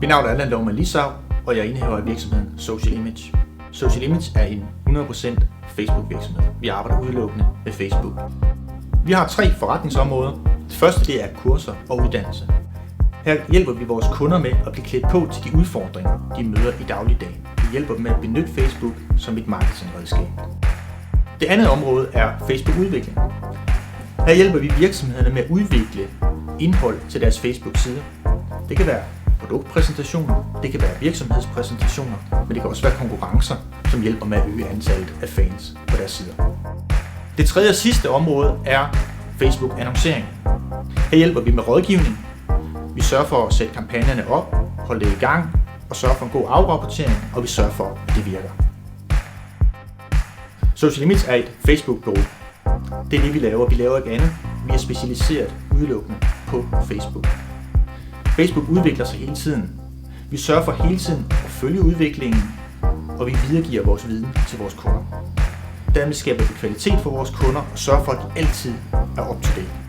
Mit navn er Allan Loumann Lissau, og jeg er indehaver af virksomheden Social Image. Social Image er en 100% Facebook-virksomhed. Vi arbejder udelukkende med Facebook. Vi har 3 forretningsområder. Det første det er kurser og uddannelse. Her hjælper vi vores kunder med at blive klædt på til de udfordringer, de møder i dagligdagen. Vi hjælper dem med at benytte Facebook som et marketingredskab. Det andet område er Facebook-udvikling. Her hjælper vi virksomhederne med at udvikle indhold til deres Facebook-sider. Det kan være produktpræsentationer, det kan være virksomhedspræsentationer, men det kan også være konkurrencer, som hjælper med at øge antallet af fans på deres sider. Det tredje og sidste område er Facebook-annoncering. Her hjælper vi med rådgivning. Vi sørger for at sætte kampagnerne op, holde det i gang og sørge for en god afrapportering, og vi sørger for, at det virker. Social Image er et Facebook-bureau. Det er det, vi laver. Vi laver ikke andet. Vi er specialiseret udelukkende på Facebook. Facebook udvikler sig hele tiden. Vi sørger for hele tiden at følge udviklingen, og vi videregiver vores viden til vores kunder. Dermed skaber vi kvalitet for vores kunder og sørger for, at de altid er up to date.